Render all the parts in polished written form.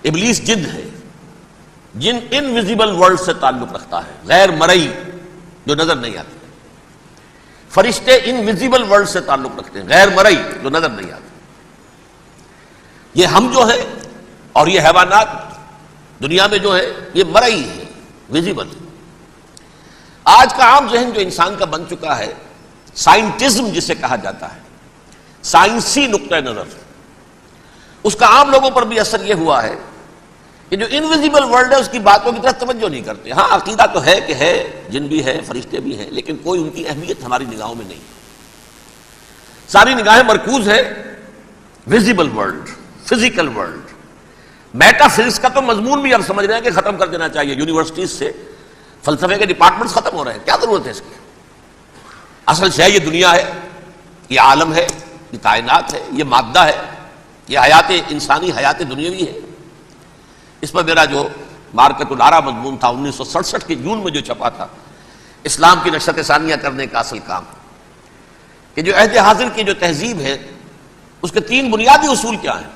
ابلیس جن ہے، جن انویزیبل ورلڈ سے تعلق رکھتا ہے، غیر مرئی جو نظر نہیں آتی۔ فرشتے انویزیبل ورلڈ سے تعلق رکھتے ہیں، غیر مرئی جو نظر نہیں آتی۔ یہ ہم جو ہے اور یہ حیوانات دنیا میں جو ہے یہ مرئی ہے، ویزیبل۔ آج کا عام ذہن جو انسان کا بن چکا ہے، سائنٹزم جسے کہا جاتا ہے، سائنسی نقطہ نظر، اس کا عام لوگوں پر بھی اثر یہ ہوا ہے کہ جو انویزیبل ورلڈ ہے اس کی باتوں کی طرف توجہ نہیں کرتے۔ ہاں عقیدہ تو ہے کہ ہے، جن بھی ہے، فرشتے بھی ہیں، لیکن کوئی ان کی اہمیت ہماری نگاہوں میں نہیں۔ ساری نگاہیں مرکوز ہے visible world, physical world. Meta physics کا تو مضمون بھی اب سمجھ رہے ہیں کہ ختم کر دینا چاہیے، یونیورسٹیز سے فلسفے کے ڈپارٹمنٹس ختم ہو رہے ہیں، کیا ضرورت ہے اس کی؟ اصل شے یہ دنیا ہے، یہ عالم ہے، یہ کائنات ہے، یہ مادہ ہے، یہ حیات انسانی، حیات دنیاوی ہے۔ اس پر میرا جو مارکت الارا مضمون تھا 1967 کے جون میں جو چھپا تھا، اسلام کی نشرت ثانیہ کرنے کا اصل کام، کہ جو عہد حاضر کی جو تہذیب ہے اس کے 3 بنیادی اصول کیا ہیں؟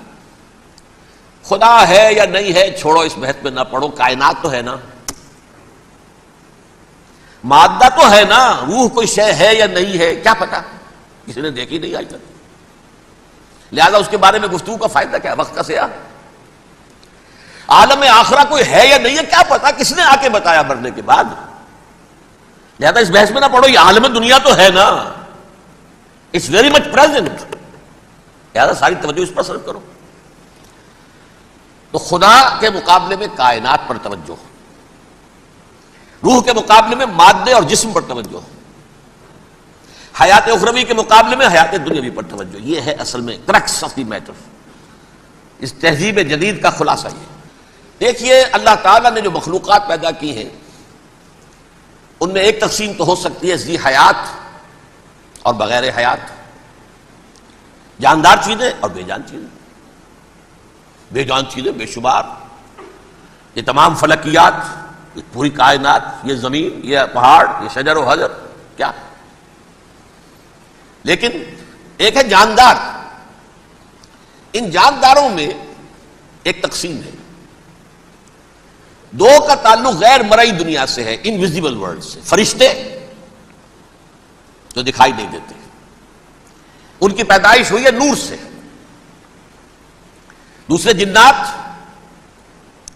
خدا ہے یا نہیں ہے چھوڑو، اس بحث میں نہ پڑھو، کائنات تو ہے نا، مادہ تو ہے نا، روح کوئی شے ہے یا نہیں ہے کیا پتا، کسی نے دیکھی نہیں آج تک، لہذا اس کے بارے میں گفتگو کا فائدہ کیا، وقت کا سیاہ۔ عالم آخرہ کوئی ہے یا نہیں ہے کیا پتا، کس نے آ کے بتایا مرنے کے بعد، لہذا اس بحث میں نہ پڑھو، یہ عالم دنیا تو ہے نا، اٹس ویری مچ پریزنٹ، لہذا ساری توجہ اس پر صرف کرو۔ تو خدا کے مقابلے میں کائنات پر توجہ، روح کے مقابلے میں مادے اور جسم پر توجہ، حیات اخروی کے مقابلے میں حیات دنیاوی پر توجہ۔ یہ ہے اصل میں کرکس آف دی میٹر، اس تہذیب جدید کا خلاصہ یہ۔ دیکھیے اللہ تعالیٰ نے جو مخلوقات پیدا کی ہیں ان میں ایک تقسیم تو ہو سکتی ہے ذی حیات اور بغیر حیات، جاندار چیزیں اور بے جان چیزیں۔ بے جان چیزیں بے شمار، یہ تمام فلکیات، یہ پوری کائنات، یہ زمین، یہ پہاڑ، یہ شجر و حجر، کیا؟ لیکن ایک ہے جاندار۔ ان جانداروں میں ایک تقسیم ہے، 2 کا تعلق غیر مرئی دنیا سے ہے، انویزیبل ورلڈ سے۔ فرشتے جو دکھائی نہیں دیتے، ان کی پیدائش ہوئی ہے نور سے۔ دوسرے جنات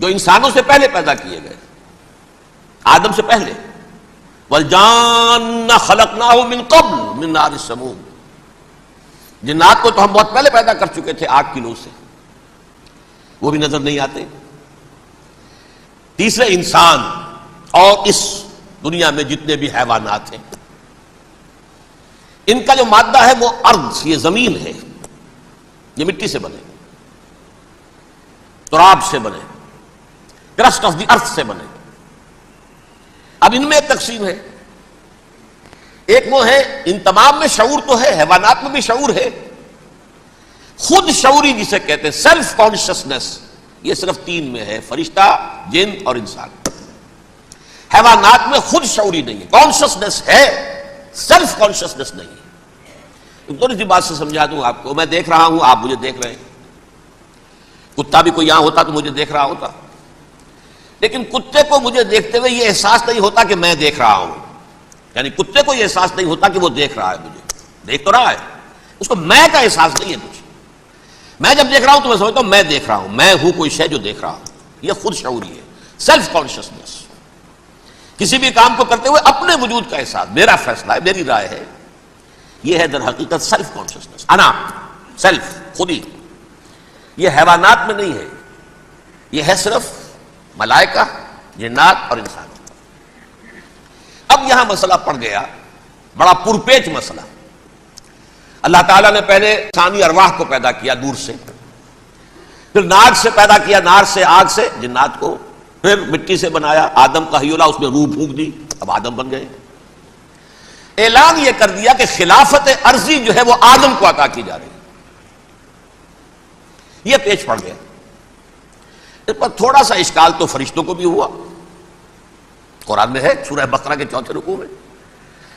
جو انسانوں سے پہلے پیدا کیے گئے، آدم سے پہلے، وَالْجَانَّ خَلَقْنَاهُ مِن قَبْلُ مِن نَارِ السَّمُومِ، جنات کو تو ہم بہت پہلے پیدا کر چکے تھے آگ کی لو سے، وہ بھی نظر نہیں آتے۔ تیسرے انسان اور اس دنیا میں جتنے بھی حیوانات ہیں، ان کا جو مادہ ہے وہ ارض، یہ زمین ہے، یہ مٹی سے بنے، تراب سے بنے، کرسٹ آف دی ارتھ سے بنے۔ اب ان میں ایک تقسیم ہے، ایک وہ ہے، ان تمام میں شعور تو ہے، حیوانات میں بھی شعور ہے، خود شعوری جسے کہتے ہیں سیلف کانشسنس، یہ صرف 3 میں ہے، فرشتہ، جن اور انسان۔ حیوانات میں خود شعوری نہیں ہے، کانشسنس ہے، سیلف کانشسنس نہیں ہے۔ تھوڑی سی بات سے سمجھا دوں آپ کو، میں دیکھ رہا ہوں، آپ مجھے دیکھ رہے ہیں، کتا بھی کوئی یہاں ہوتا تو مجھے دیکھ رہا ہوتا، لیکن کتے کو مجھے دیکھتے ہوئے یہ احساس نہیں ہوتا کہ میں دیکھ رہا ہوں، یعنی کتے کو یہ احساس نہیں ہوتا کہ وہ دیکھ رہا ہے، مجھے دیکھ تو رہا ہے، اس کو میں کا احساس نہیں ہے کچھ۔ میں جب دیکھ رہا ہوں تو میں سمجھتا ہوں میں دیکھ رہا ہوں، میں ہوں کوئی شے جو دیکھ رہا ہوں، یہ خود شعوری ہے، سیلف کانشسنس۔ کسی بھی کام کو کرتے ہوئے اپنے وجود کا احساس، میرا فیصلہ ہے، میری رائے ہے، یہ ہے در حقیقت سیلف کانشسنس، انا، سیلف، خودی۔ یہ حیوانات میں نہیں ہے، یہ ہے صرف ملائکہ، جنات اور انسان۔ اب یہاں مسئلہ پڑ گیا، بڑا پرپیچ مسئلہ۔ اللہ تعالیٰ نے پہلے انسانی ارواح کو پیدا کیا نور سے، پھر نار سے پیدا کیا، نار سے، آگ سے جنات کو، پھر مٹی سے بنایا، آدم کا حی اللہ، اس میں روح پھونک دی، اب آدم بن گئے۔ اعلان یہ کر دیا کہ خلافت ارضی جو ہے وہ آدم کو عطا کی جا رہی ہے۔ یہ پیچ پڑ گیا۔ اس پر تھوڑا سا اشکال تو فرشتوں کو بھی ہوا، قرآن میں ہے سورہ بقرہ کے 4 رکوع میں،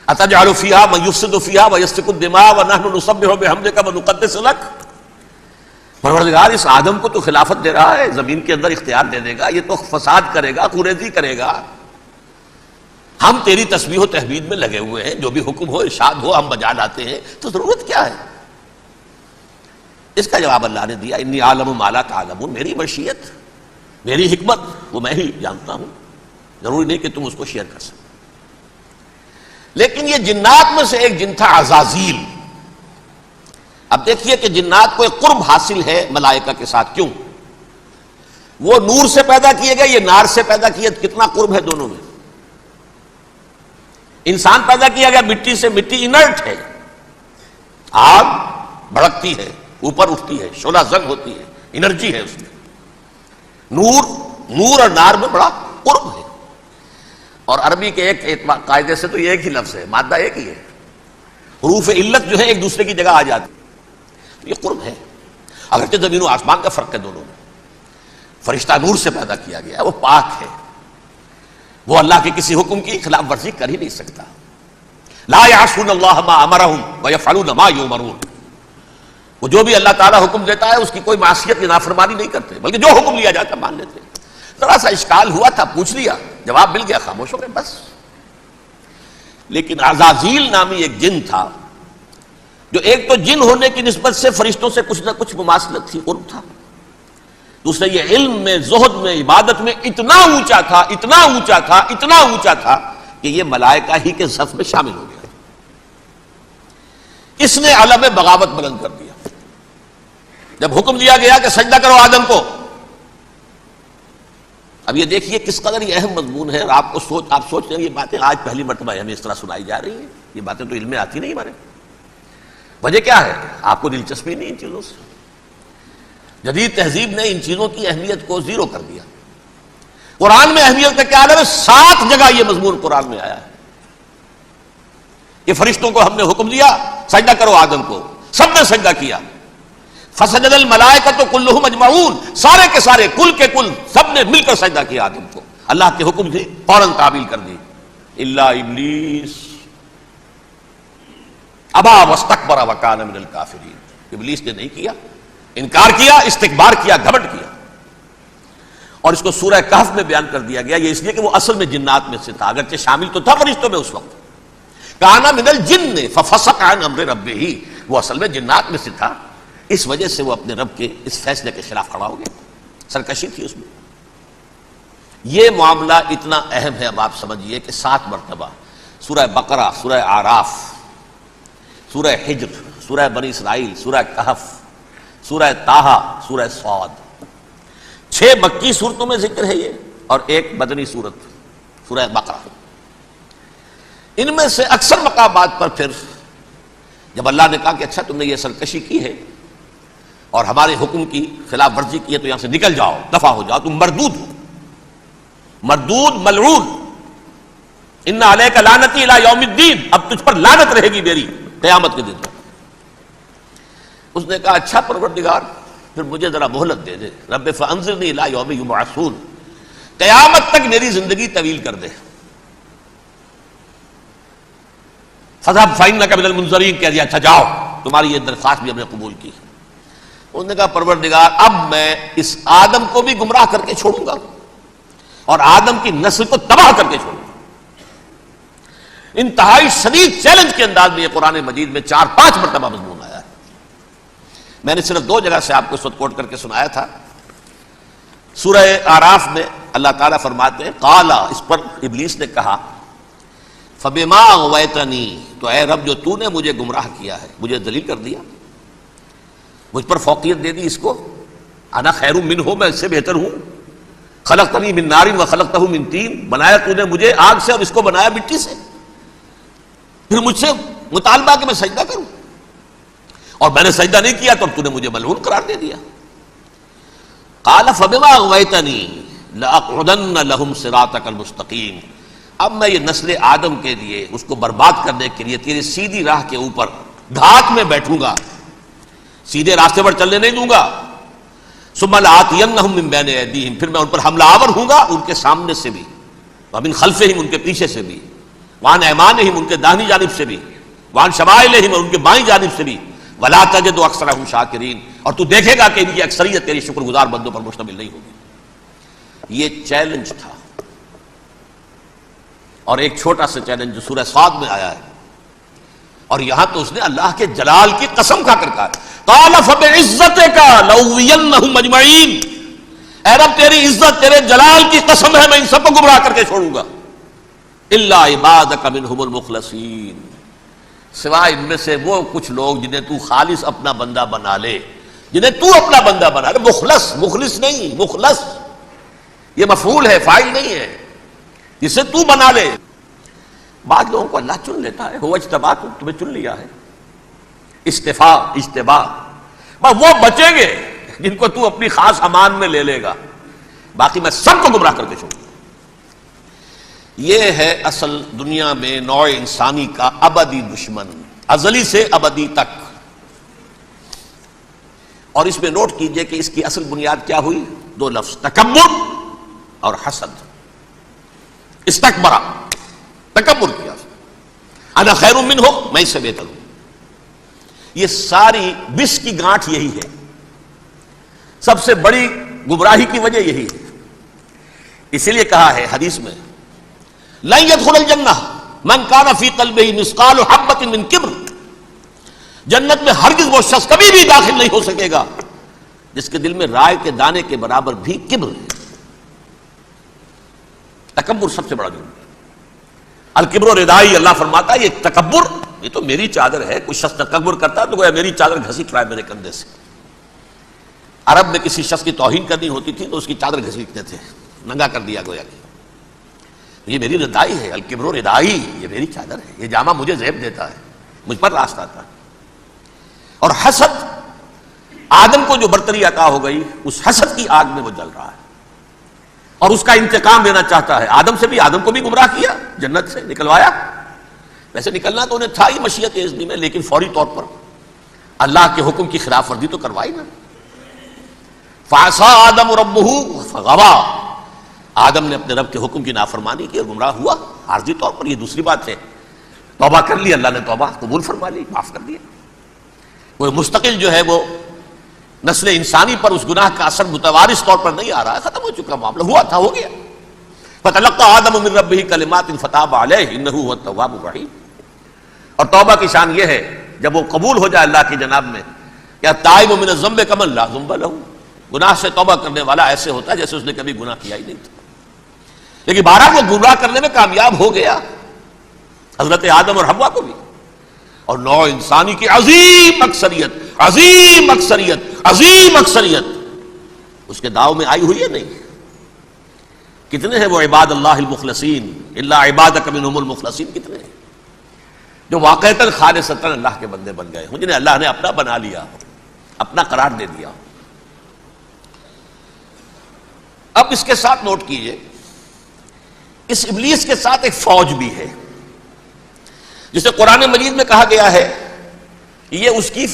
أَتَجْعَلُ فِيهَا مَن يُفْسِدُ فِيهَا وَيَسْفِكُ الدِّمَاءَ وَنَحْنُ نُسَبِّحُ بِحَمْدِكَ وَنُقَدِّسُ لَكَ۔ پروردگار اس آدم کو تو خلافت دے رہا ہے، زمین کے اندر اختیار دے دے گا، یہ تو فساد کرے گا، خوریزی کرے گا، ہم تیری تسبیح و تحمید میں لگے ہوئے ہیں، جو بھی حکم ہو ارشاد ہو ہم بجا لاتے ہیں، تو ضرورت کیا ہے؟ اس کا جواب اللہ نے دیا، انی عالم ما لا تعلمون، میری مشیت، میری حکمت وہ میں ہی جانتا ہوں، ضروری نہیں کہ تم اس کو شیئر کر سکو۔ لیکن یہ جنات میں سے ایک جن تھا عزازیل۔ اب دیکھیے کہ جنات کو ایک قرب حاصل ہے ملائکہ کے ساتھ، کیوں؟ وہ نور سے پیدا کیے گئے، یہ نار سے پیدا کیے، کتنا قرب ہے دونوں میں۔ انسان پیدا کیا گیا مٹی سے، مٹی انرٹ ہے، آگ بھڑکتی ہے، اوپر اٹھتی ہے، شعلہ زنگ ہوتی ہے، انرجی ہے اس میں۔ نور اور نار میں بڑا قرب ہے، اور عربی کے ایک قاعدے سے تو یہ ایک ہی لفظ ہے، مادہ ایک ہی ہے، حروف علت جو ہے ایک دوسرے کی جگہ آ جاتی، یہ قرب ہے۔ اگرچہ زمین و آسمان کا فرق ہے دونوں میں۔ فرشتہ نور سے پیدا کیا گیا ہے، وہ پاک ہے، وہ اللہ کے کسی حکم کی خلاف ورزی کر ہی نہیں سکتا۔ لا یعصون اللہ ما امرہم ویفعلون ما یؤمرون، وہ جو بھی اللہ تعالیٰ حکم دیتا ہے اس کی کوئی معصیت کی نافرمانی نہیں کرتے، بلکہ جو حکم لیا جاتا مان لیتے۔ ذرا سا اشکال ہوا تھا، پوچھ لیا، جواب مل گیا، خاموش ہو گئے بس۔ لیکن عزازیل نامی ایک جن تھا، جو ایک تو جن ہونے کی نسبت سے فرشتوں سے کچھ نہ کچھ مماثلت تھی، قرب تھا، دوسرے یہ علم میں، زہد میں، عبادت میں اتنا اونچا تھا، اتنا اونچا تھا، اتنا اونچا تھا کہ یہ ملائکہ ہی کے صف میں شامل ہو گیا۔ اس نے علم بغاوت بلند کر دیا جب حکم دیا گیا کہ سجدہ کرو آدم کو۔ اب یہ دیکھیے کس قدر یہ اہم مضمون ہے، اور آپ سوچ رہے ہیں یہ باتیں آج پہلی مرتبہ ہمیں اس طرح سنائی جا رہی ہیں، یہ باتیں تو علم میں آتی نہیں ہمارے۔ وجہ کیا ہے؟ آپ کو دلچسپی نہیں ان چیزوں سے۔ جدید تہذیب نے ان چیزوں کی اہمیت کو زیرو کر دیا۔ قرآن میں اہمیت کا کیا عالم ہے؟ 7 جگہ یہ مضمون قرآن میں آیا ہے کہ فرشتوں کو ہم نے حکم دیا سجدہ کرو آدم کو، سب نے سجدہ کیا۔ فسجد الملائکۃ کلھم اجمعون، سارے کے سارے، کل کے کل، سب نے مل کر سجدہ کیا آدم کو، اللہ کے حکم سے فوراً تعمیل کر دی۔ الا ابلیس ابا واستکبر وکان من الکافرین، ابلیس نے نہیں کیا، انکار کیا، استکبار کیا، گھمنڈ کیا۔ اور اس کو سورہ کہف میں بیان کر دیا گیا، یہ اس لیے کہ وہ اصل میں جنات میں سے تھا، اگرچہ شامل تو تھا فرشتوں میں اس وقت۔ کان من الجن ففسق عن امر ربہ، وہ اصل میں جنات میں سے تھا، اس وجہ سے وہ اپنے رب کے اس فیصلے کے خلاف کھڑا ہو گیا، سرکشی تھی اس میں۔ یہ معاملہ اتنا اہم ہے، اب آپ سمجھیے کہ 7 مرتبہ سورہ بقرہ، سورہ اعراف، سورہ حجر، سورہ بنی اسرائیل، سورہ کہف، سورہ طٰہٰ، سورہ صاد، 6 مکی صورتوں میں ذکر ہے یہ، اور ایک مدنی صورت سورہ بقرہ۔ ان میں سے اکثر مقامات پر پھر جب اللہ نے کہا کہ اچھا تم نے یہ سرکشی کی ہے اور ہمارے حکم کی خلاف ورزی کی ہے تو یہاں سے نکل جاؤ، دفع ہو جاؤ، تم مردود ہو، مردود ملعون، ان علیک لعنتی الی یوم الدین، اب تجھ پر لعنت رہے گی میری قیامت کے دن تک۔ اس نے کہا اچھا پروردگار پھر مجھے ذرا مہلت دے دے، رب فانظرنی الی یوم یبعثون، قیامت تک میری زندگی طویل کر دے۔ فذهب فإنک من المنظرین، کہہ دیا اچھا جاؤ، تمہاری یہ درخواست بھی ہم نے قبول کی۔ انہوں نے کہا پروردگار اب میں اس آدم کو بھی گمراہ کر کے چھوڑوں گا اور آدم کی نسل کو تباہ کر کے چھوڑوں گا۔ انتہائی شدید چیلنج کے انداز میں یہ قرآن مجید میں 4-5 مرتبہ مضمون آیا ہے۔ میں نے صرف 2 جگہ سے آپ کو اس وقت کوٹ کر کے سنایا تھا۔ سورہ اعراف میں اللہ تعالیٰ فرماتے ہیں قالا، اس پر ابلیس نے کہا فبما اغویتنی، تو اے رب جو تو نے مجھے گمراہ کیا ہے، مجھے ذلیل کر دیا، مجھ پر فوقیت دے دی، اس کو انا خیر منہ، میں اس سے بہتر ہوں، خلقتنی من نار وخلقتہ من طین، بنایا تو نے مجھے آگ سے اور اس کو بنایا مٹی سے، پھر مجھ سے مطالبہ کہ میں سجدہ کروں، اور میں نے سجدہ نہیں کیا تو تو نے مجھے ملعون قرار دے دیا۔ قال فبما اغویتنی لاقعدن لهم صراطک المستقیم، اب میں یہ نسل آدم کے لیے، اس کو برباد کرنے کے لیے تیری سیدھی راہ کے اوپر گھات میں بیٹھوں گا، سیدھے راستے پر چلنے نہیں دوں گا۔ ثم لآتینہم من بین ایدیہم، پھر میں ان پر حملہ آور ہوں گا، ان کے سامنے سے بھی، ومن خلفہم، ان کے پیچھے سے بھی، وعن ایمانہم، ان کے داہنی جانب سے بھی، وعن شمائلہم، اور ان کے بائیں جانب سے بھی، ولا تجد اکثرهم شاکرین، اور تو دیکھے گا کہ ان کی اکثریت تیری شکر گزار بندوں پر مشتمل نہیں ہوگی۔ یہ چیلنج تھا، اور ایک چھوٹا سا چیلنج جو سورہ صاد میں آیا ہے، اور یہاں تو اس نے اللہ کے جلال کی قسم کھا کر کہا قال فبعزتک لأغوینہم اجمعین، اے رب تیری عزت تیرے جلال کی قسم ہے میں ان سب کو گمراہ کر کے چھوڑوں گا، الا عبادک منہم المخلصین، سوائے ان میں سے وہ کچھ لوگ جنہیں تو خالص اپنا بندہ بنا لے، جنہیں تو اپنا بندہ بنا لے۔ مخلص، مخلص نہیں، مخلص یہ مفعول ہے، فاعل نہیں ہے، جسے تو بنا لے۔ بعض لوگوں کو اللہ چن لیتا ہے، ہو اجتباکم، تمہیں چن لیا ہے، استفاء اجتباء، بس وہ بچیں گے جن کو تو اپنی خاص امان میں لے لے گا، باقی میں سب کو گمراہ کر کے چھوڑوں گا۔ یہ ہے اصل دنیا میں نوع انسانی کا ابدی دشمن، ازلی سے ابدی تک۔ اور اس میں نوٹ کیجئے کہ اس کی اصل بنیاد کیا ہوئی؟ دو لفظ، تکبر اور حسد۔ استکبرا، تکبر کیا، انا خیر منہ، میں اس سے بہتر ہوں۔ یہ ساری بس کی گانٹھ یہی ہے، سب سے بڑی گمراہی کی وجہ یہی ہے۔ اسی لیے کہا ہے حدیث میں لن يدخل الجنہ من کان فی قلبہ مثقال حبۃ من کبر، جنت میں ہرگز وہ شخص کبھی بھی داخل نہیں ہو سکے گا جس کے دل میں رائے کے دانے کے برابر بھی کبر ہے۔ تکبر سب سے بڑا جرم ہے۔ الکبر ردائی، اللہ فرماتا ہے یہ تکبر، یہ تو میری چادر ہے۔ کوئی شخص تکبر کرتا ہے تو گویا میری چادر گھسیٹ رہا ہے میرے کندھے سے۔ عرب میں کسی شخص کی توہین کرنی ہوتی تھی تو اس کی چادر گھسیٹتے تھے، ننگا کر دیا گویا کہ یہ میری ردائی ہے، الکبر ردائی، یہ میری چادر ہے، یہ جامہ مجھے زیب دیتا ہے، مجھ پر راست آتا ہے۔ اور حسد، آدم کو جو برتری عطا ہو گئی اس حسد کی آگ میں وہ جل رہا ہے اور اس کا انتقام لینا چاہتا ہے۔ آدم سے بھی، آدم کو بھی گمراہ کیا، جنت سے نکلوایا، ویسے نکلنا تو انہیں تھا ہی مشیت اذنی میں، لیکن فوری طور پر اللہ کے حکم کی خلاف ورزی تو کروائی نا۔ فعصى آدم ربہ فغوى، آدم نے اپنے رب کے حکم کی نافرمانی کی اور گمراہ ہوا عارضی طور پر۔ یہ دوسری بات ہے، توبہ کر لی، اللہ نے توبہ قبول فرما لی، معاف کر دیا۔ وہ مستقل جو ہے وہ نسل انسانی پر اس گناہ کا اثر متوارث طور پر نہیں آ رہا ہے، ختم ہو چکا معاملہ، ہوا تھا ہو گیا۔ فتلقى آدم من ربہ کلمات فتاب علیہ انہ هو التواب الرحیم۔ اور توبہ کی شان یہ ہے جب وہ قبول ہو جائے اللہ کی جناب میں، یا تائب من الذنب کمن لا ذنب له، گناہ سے توبہ کرنے والا ایسے ہوتا ہے جیسے اس نے کبھی گناہ کیا ہی نہیں تھا۔ لیکن بہرحال وہ گمراہ کرنے میں کامیاب ہو گیا، حضرت آدم اور حوا کو بھی، اور نوع انسانی کی عظیم اکثریت، عظیم اکثریت، عظیم اکثریت اس کے داؤ میں آئی ہوئی ہے نہیں۔ کتنے ہیں وہ عباد اللہ المخلصین، الا عبادک منہم المخلصین، کتنے ہیں جو واقعتاً خالصتاً اللہ کے بندے بن گئے ہوں، جنہیں اللہ نے اپنا بنا لیا، اپنا قرار دے دیا۔ اب اس کے ساتھ نوٹ کیجئے، اس ابلیس کے ساتھ ایک فوج بھی ہے جسے قرآن مجید میں کہا گیا ہے یہ اس کی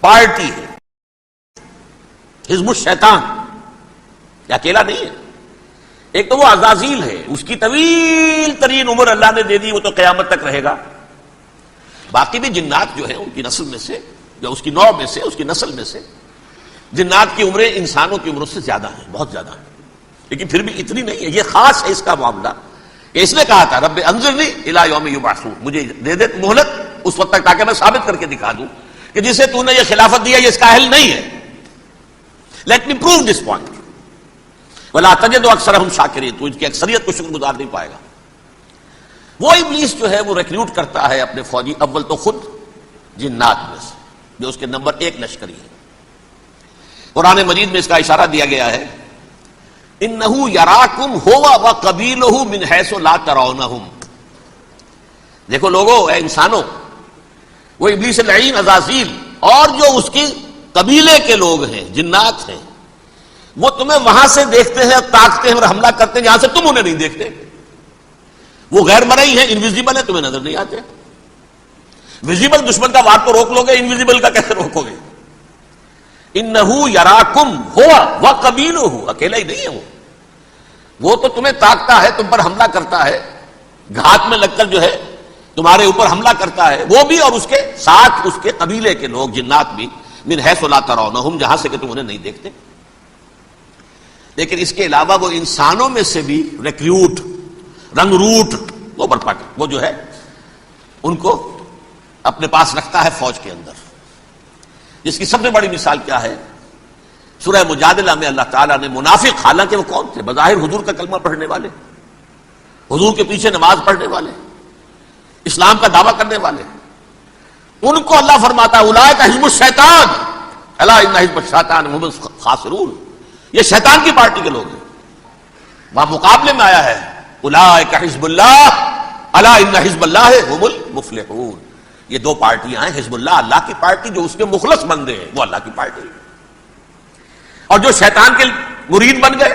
پارٹی ہے، حزب الشیطان، یہ اکیلا نہیں ہے۔ ایک تو وہ عزازیل ہے، اس کی طویل ترین عمر اللہ نے دے دی، وہ تو قیامت تک رہے گا۔ باقی بھی جنات جو ہیں ان کی نسل میں سے، جو اس کی نوع میں سے، اس کی نسل میں سے، جنات کی عمریں انسانوں کی عمروں سے زیادہ ہیں، بہت زیادہ ہیں، لیکن پھر بھی اتنی نہیں ہے۔ یہ خاص ہے اس کا معاملہ کہ اس نے کہا تھا رب انظرنی الی یوم یبعثون، مجھے دے دے مہلت اس وقت تک تاکہ میں ثابت کر کے دکھا دوں کہ جسے تو نے یہ خلافت دیا یہ اس کا اہل نہیں ہے۔ Let me prove this point ولا تجد اکثرهم شاکرین، تو ان کی اکثریت کو شکر گزار نہیں پائے گا۔ وہ ابلیس جو ہے وہ ریکروٹ کرتا ہے اپنے فوجی، اول تو خود جنات میں سے جو اس کے نمبر 1 لشکری ہے۔ قرآن مجید میں اس کا اشارہ دیا گیا ہے انہ یراکم هو وقبیلہ من حیث لا ترونہم۔ دیکھو لوگو، اے انسانوں، وہ ابلیس لعین عزازیل اور جو اس کی قبیلے کے لوگ ہیں، جنات ہیں، وہ تمہیں وہاں سے دیکھتے ہیں، تاکتے ہیں اور حملہ کرتے ہیں جہاں سے تم انہیں نہیں دیکھتے۔ وہ غیر مرئی ہیں، انویزیبل ہے، تمہیں نظر نہیں آتے۔ ویزیبل دشمن کا وار تو روک لو گے، انویزیبل کا کیسے روکو گے؟ انہو یراکم ہوا وقبیلہ، اکیلا ہی نہیں ہے وہ تو تمہیں تاکتا ہے، تم پر حملہ کرتا ہے، گھات میں لگ کر جو ہے تمہارے اوپر حملہ کرتا ہے، وہ بھی اور اس کے ساتھ اس کے قبیلے کے لوگ جنات بھی، من حیث لا ترونہم، جہاں سے کہ تم انہیں نہیں دیکھتے۔ لیکن اس کے علاوہ وہ انسانوں میں سے بھی ریکریوٹ، رنگ روٹ، وہ برپا وہ جو ہے ان کو اپنے پاس رکھتا ہے فوج کے اندر، جس کی سب سے بڑی مثال کیا ہے؟ سورہ مجادلہ میں اللہ تعالیٰ نے منافق، حالانکہ وہ کون تھے؟ بظاہر حضور کا کلمہ پڑھنے والے، حضور کے پیچھے نماز پڑھنے والے، اسلام کا دعویٰ کرنے والے، ان کو اللہ فرماتا ہے اولئک حزب الشیطان الا ان حزب الشیطان هم الخاسرون، یہ شیطان کی پارٹی کے لوگ ہیں۔ وہاں مقابلے میں آیا ہے اولئک حزب اللہ الا ان حزب اللہ هم المفلحون، یہ دو پارٹیاں ہیں، حزب اللہ اللہ کی پارٹی جو اس کے مخلص بندے ہیں، وہ اللہ کی پارٹی، اور جو شیطان کے مرید بن گئے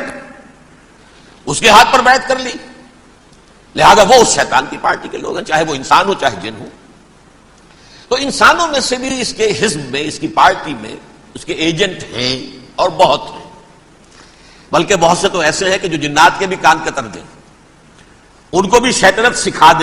اس کے ہاتھ پر بیعت کر لی، لہذا وہ اس شیطان کی پارٹی کے لوگ ہیں، چاہے وہ انسان ہو چاہے جن ہو۔ تو انسانوں میں سے بھی اس کے حزب میں، اس کی پارٹی میں اس کے ایجنٹ ہیں اور بہت ہیں، بلکہ بہت سے تو ایسے ہیں کہ جو جنات کے بھی کان کتر دیں، ان کو بھی شیطنت سکھا دیں۔